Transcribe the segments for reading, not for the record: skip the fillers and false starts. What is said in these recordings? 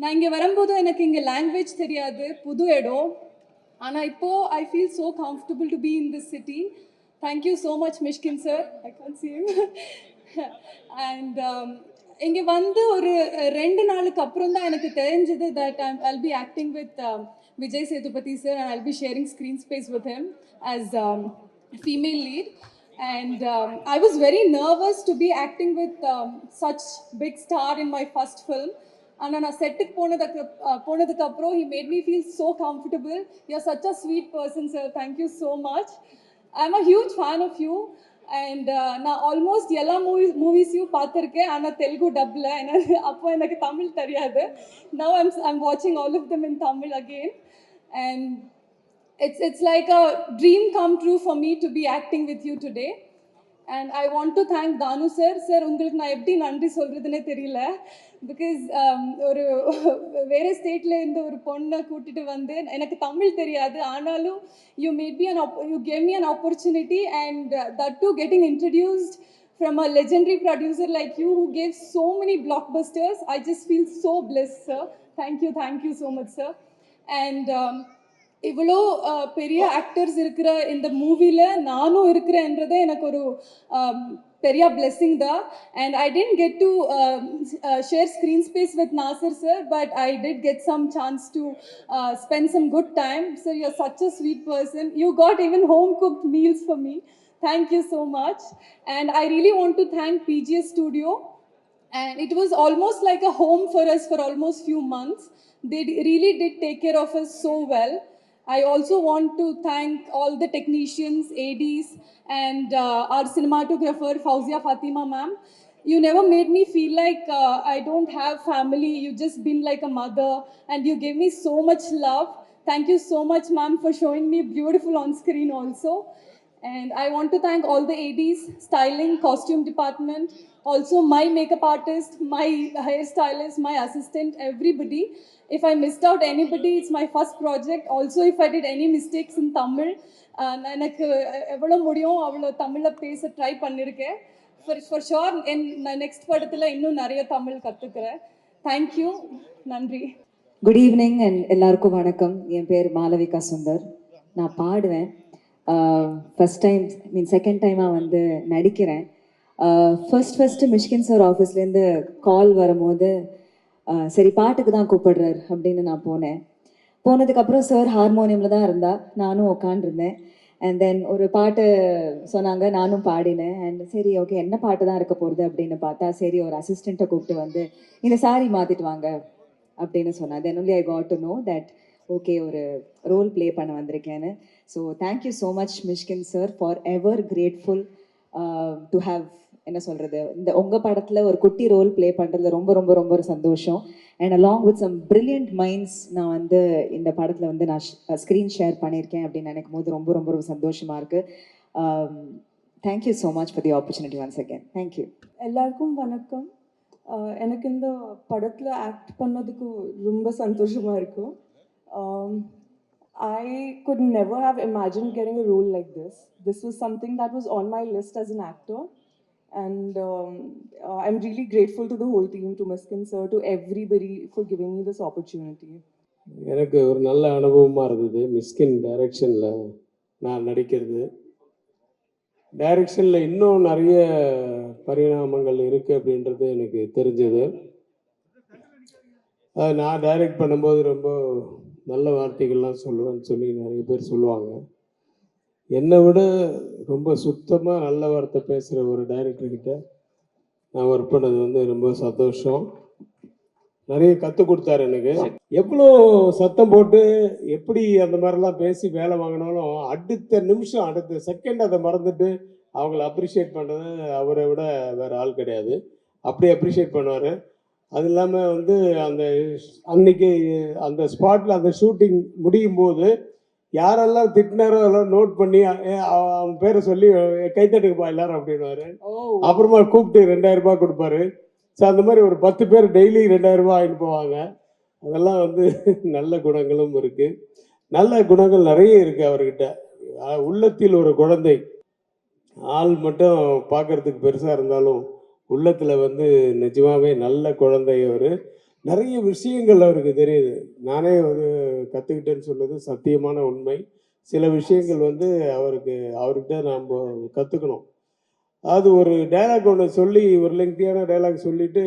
நான் இங்கே வரும்போது எனக்கு இங்கே லாங்குவேஜ் தெரியாது, புது இடம். ஆனால் இப்போது I feel so comfortable to be in this city. Thank you so much Mysskin sir. I can see you. And இங்கே வந்து ஒரு 2 நாளுக்கு அப்புறம் தான் எனக்கு தெரிஞ்சது that I'll be acting with Vijay Sethupathi sir, and I'll be sharing screen space with him as female lead. And I was very nervous to be acting with such big star in my first film. And நான் செட்டுக்கு போனதுக்கு அப்புறம் he made me feel so comfortable. You're such a sweet person, sir. Thank you so much. I'm a huge fan of you. And நான் almost எல்லா மூவிஸையும் பார்த்துருக்கேன், ஆனால் தெலுங்கு டப்பில். ஏன்னா அப்போ எனக்கு தமிழ் தெரியாது. Now I'm watching all of them in Tamil again. And it's like a dream come true for me to be acting with you today. And I want to thank Danu sir. Sir, உங்களுக்கு நான் எப்படி நன்றி சொல்கிறதுனே தெரியல. Because ஒரு வேறு ஸ்டேட்டில் இருந்து ஒரு பொண்ணை கூட்டிகிட்டு வந்து, எனக்கு தமிழ் தெரியாது, ஆனாலும் you gave me an opportunity, and that too getting introduced from a legendary producer like you who gave so many blockbusters. I just feel so blessed, sir. Thank you so much, sir. And இவ்வளோ பெரிய actors இருக்கிற இந்த மூவியில் நானும் இருக்கிறேன்றதே எனக்கு ஒரு பெரிய blessing தான். And I didn't get to share screen space with Nassar sir, but I did get some chance to spend some good time. Sir, you are such a sweet person. You got even home cooked meals for me. Thank you so much. And I really want to thank PGS Studio. And it was almost like a home for us for almost few months. They really did take care of us so well. I also want to thank all the technicians, ADs, and our cinematographer, Fauzia Fatima ma'am. You never made me feel like I don't have family. You just been like a mother, and you gave me so much love. Thank you so much, ma'am, for showing me beautiful on screen also. And I want to thank all the ADs, styling, costume department, also my makeup artist, my hairstylist, my assistant, everybody. If I missed out anybody, it's my first project. Also, if I did any mistakes in Tamil, எனக்கு எவ்வளோ முடியும் அவ்வளோ தமிழில் பேச try பண்ணியிருக்கேன். For sure நான் next படத்தில் இன்னும் நிறைய தமிழ் கற்றுக்கிறேன். தேங்க்யூ, நன்றி. குட் ஈவினிங் அண்ட் எல்லாருக்கும் வணக்கம். என் பேர் மாலவிகா சுந்தர். நான் பாடுவேன். செகண்ட் டைமாக வந்து நடிக்கிறேன். ஃபர்ஸ்ட்டு மிஷ்கின் சார் ஆஃபீஸ்லேருந்து கால் வரும்போது சரி பாட்டுக்கு தான் கூப்பிடுறார் அப்படின்னு நான் போனதுக்கப்புறம் சார் ஹார்மோனியமில் தான் இருந்தால் நானும் உட்காண்டிருந்தேன். அண்ட் தென் ஒரு பாட்டு சொன்னாங்க, நானும் பாடினேன். அண்ட் சரி ஓகே என்ன பாட்டு தான் இருக்க போகிறது அப்படின்னு பார்த்தா, சரி ஒரு அசிஸ்டண்ட்டை கூப்பிட்டு வந்து இந்த சாரி மாற்றிட்டு வாங்க அப்படின்னு சொன்னாங்க. Then only I got to know that okay ஒரு ரோல் ப்ளே பண்ண வந்திருக்கேன்னு. So thank you so much Mysskin sir, for ever grateful to have என்ன சொல்கிறது, இந்த உங்கள் படத்தில் ஒரு குட்டி ரோல் ப்ளே பண்ணுறதுல ரொம்ப ரொம்ப ரொம்ப ஒரு சந்தோஷம். And along with some brilliant minds நான் வந்து இந்த படத்தில் வந்து நான் ஸ்க்ரீன் ஷேர் பண்ணியிருக்கேன் அப்படின்னு நினைக்கும் போது ரொம்ப ரொம்ப ரொம்ப சந்தோஷமாக இருக்குது. Thank you so much for the opportunity once again. Thank you. எல்லாருக்கும் வணக்கம். எனக்கு இந்த படத்தில் ஆக்ட் பண்ணதுக்கு ரொம்ப சந்தோஷமாக இருக்கும். I could never have imagined getting a role like this. This was something that was on my list as an actor. And I'm really grateful to the whole team, to Miskin sir, to everybody for giving me this opportunity. எனக்கு ஒரு நல்ல அனுபவமாக இருந்தது மிஸ்கின் டைரக்ஷனில் நான் நடிக்கிறது. டைரக்ஷனில் இன்னும் நிறைய பரிணாமங்கள் இருக்குது அப்படின்றது எனக்கு தெரிஞ்சது. நான் டைரக்ட் பண்ணும்போது ரொம்ப நல்ல வார்த்தைகள்லாம் சொல்லுவேன்னு சொல்லி நிறைய பேர் சொல்லுவாங்க. என்னை விட ரொம்ப சுத்தமாக நல்ல வார்த்தை பேசுகிற ஒரு டைரக்டர்கிட்ட நான் ஒர்க் பண்ணது வந்து ரொம்ப சந்தோஷம். நிறைய கற்றுக் கொடுத்தாரு எனக்கு. எவ்வளோ சத்தம் போட்டு எப்படி அந்த மாதிரிலாம் பேசி வேலை வாங்கினாலும் அடுத்த நிமிஷம் அடுத்த செகண்ட் அதை மறந்துட்டு அவங்கள அப்ரிஷியேட் பண்ணுறது அவரை விட வேறு ஆள் கிடையாது. அப்படி அப்ரிஷியேட் பண்ணுவார். அது இல்லாமல் வந்து அன்னைக்கு அந்த ஸ்பாட்டில் அந்த ஷூட்டிங் முடியும் போது யாரெல்லாம் திட்டினாரோ அதெல்லாம் நோட் பண்ணி அவன் பேரை சொல்லி கைத்தட்டுக்குப்பா எல்லாரும் அப்படின்வாரு. அப்புறமா கூப்பிட்டு 2000 ரூபாய் கொடுப்பாரு. ஸோ அந்த மாதிரி ஒரு 10 பேர் டெய்லி 2000 ரூபாய் ஆகிட்டு போவாங்க. அதெல்லாம் வந்து நல்ல குணங்களும் இருக்குது. நல்ல குணங்கள் நிறைய இருக்குது அவர்கிட்ட. உள்ளத்தில் ஒரு குழந்தை. ஆள் மட்டும் பார்க்குறதுக்கு பெருசாக இருந்தாலும் உள்ளத்தில் வந்து நிஜமாகவே நல்ல குழந்தை அவர். நிறைய விஷயங்கள் அவருக்கு தெரியுது. நானே வந்து கற்றுக்கிட்டேன்னு சொன்னது சத்தியமான உண்மை. சில விஷயங்கள் வந்து அவர்கிட்ட நாம் கற்றுக்கணும். அது ஒரு டயலாக் ஒன்று சொல்லி, ஒரு லெங்க்தியான டயலாக் சொல்லிட்டு,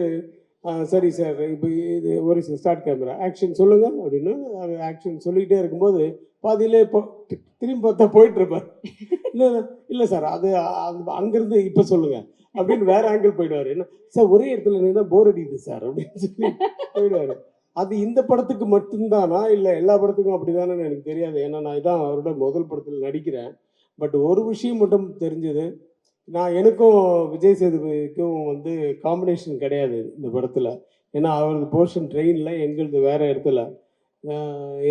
சரி சார், இப்போ இது ஒரு ஸ்டார்ட் கேமரா ஆக்ஷன் சொல்லுங்கள் அப்படின்னு அது ஆக்ஷன் சொல்லிக்கிட்டே இருக்கும்போது பாதியிலே திரும்பி பார்த்தா போயிட்டுருப்பார். இல்லை இல்லை சார், அது அங்கேருந்து இப்போ சொல்லுங்கள் அப்படின்னு வேற ஆங்கிள் போயிடுவார். என்ன சார், ஒரே இடத்துல நின்னா போர் அடிக்குது சார் அப்படின்னு சொல்லி போயிடுவார். அது இந்த படத்துக்கு மட்டும்தானா இல்லை எல்லா படத்துக்கும் அப்படிதானு எனக்கு தெரியாது. ஏன்னா நான் இதான் அவரோட முதல் படத்தில் நடிக்கிறேன். பட் ஒரு விஷயம் மட்டும் தெரிஞ்சது, எனக்கும் விஜய் சேதுபதிக்கும் வந்து காம்பினேஷன் கிடையாது இந்த படத்தில். ஏன்னா அவரது போர்ஷன் ட்ரெயினில், எங்களது வேற இடத்துல.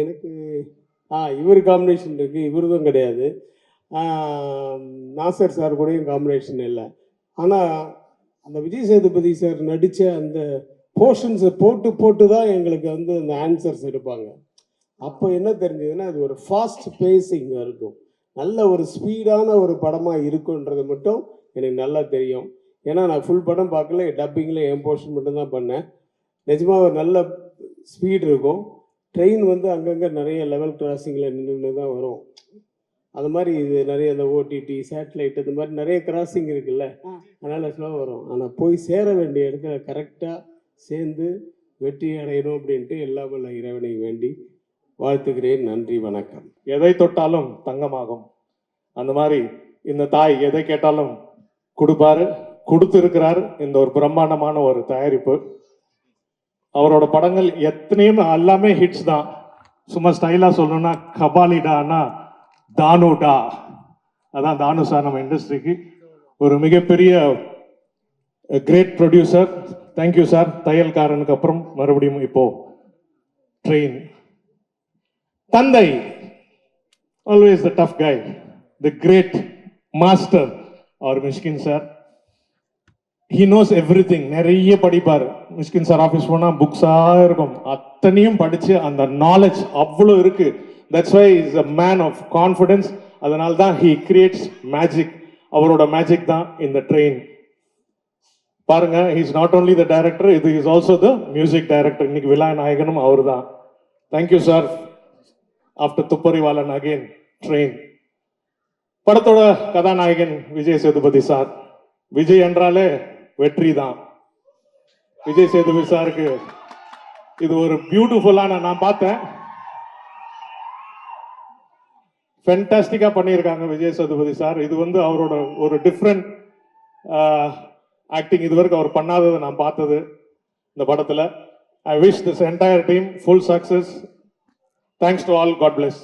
எனக்கு இவர் காம்பினேஷன் இருக்குது, இவருதும் கிடையாது. நாசர் சார் கூடயும் காம்பினேஷன் இல்லை. ஆனால் அந்த விஜய் சேதுபதி சார் நடித்த அந்த போர்ஷன்ஸை போட்டு போட்டு தான் எங்களுக்கு வந்து அந்த ஆன்சர்ஸ் எடுப்பாங்க. அப்போ என்ன தெரிஞ்சதுன்னா, அது ஒரு ஃபாஸ்ட் பேஸிங் இருக்கும், நல்ல ஒரு ஸ்பீடான ஒரு படமாக இருக்குன்றது மட்டும் எனக்கு நல்லா தெரியும். ஏன்னா நான் ஃபுல் படம் பார்க்கல, டப்பிங்கில் என் போர்ஷன் மட்டும்தான் பண்ணேன். நிஜமாக ஒரு நல்ல ஸ்பீட் இருக்கும். ட்ரெயின் வந்து அங்கங்கே நிறைய லெவல் கிராசிங்கில் நின்று தான் வரும். அது மாதிரி இது நிறைய இந்த ஓடிடி சேட்டலைட் இந்த மாதிரி நிறைய கிராசிங் இருக்குல்ல, அதனால் ஸ்லோவாக வரும். ஆனால் போய் சேர வேண்டிய இடத்துல கரெக்டாக சேர்ந்து வெற்றி அடையணும் அப்படின்ட்டு எல்லாம் வல்ல இறைவனை வேண்டி வாழ்த்துக்கிறேன். நன்றி, வணக்கம். எதை தொட்டாலும் தங்கமாகும். அந்த மாதிரி இந்த தாய் எதை கேட்டாலும் கொடுப்பாரு, கொடுத்துருக்கிறார். இந்த ஒரு பிரம்மாண்டமான ஒரு தயாரிப்பு. அவரோட படங்கள் எத்தனையும் எல்லாமே ஹிட்ஸ் தான். சும்மா ஸ்டைலா சொல்லணும்னா கபாலிடானா தானுடா, அதான் தானு சார் நம்ம இண்டஸ்ட்ரிக்கு ஒரு மிகப்பெரிய கிரேட் ப்ரொடியூசர். Thank you sir. தையல்காரனுக்கு அப்புறம் மறுபடியும் இப்போ ட்ரெயின். தந்தை, always the tough guy, the great master, our Mysskin sir. he knows everything. நிறைய படிப்பார். மிஷ்கின் சார் ஆஃபீஸ் போனால் புக்ஸாக இருக்கும், அத்தனையும் படித்து அந்த நாலேஜ் அவ்வளோ இருக்கு. That's why is a man of confidence. அதனால தான் he creates magic. அவரோட மேஜிக் தான் இந்த ட்ரெயின். பாருங்க, he is not only the director, இது is also the music director. இன்னைக்கு விழா நாயகனும் அவர் தான். Thank you sir. After Thupparivaalan again train. படத்தோட கதாநாயகன் விஜய் சேதுபதி சார். விஜய் என்றாலே வெற்றி தான். விஜய் சேதுபதி சாருக்கு இது ஒரு பியூட்டிஃபுல்லான, நான் பார்த்தேன், ஃபென்டாஸ்டிக்கா பண்ணியிருக்காங்க விஜய் சேதுபதி சார். இது வந்து அவரோட ஒரு டிஃப்ரெண்ட் ஆக்டிங், இதுவரைக்கும் அவர் பண்ணாததை நான் பார்த்தது இந்த படத்தில். I wish this entire team full success. Thanks to all. God bless.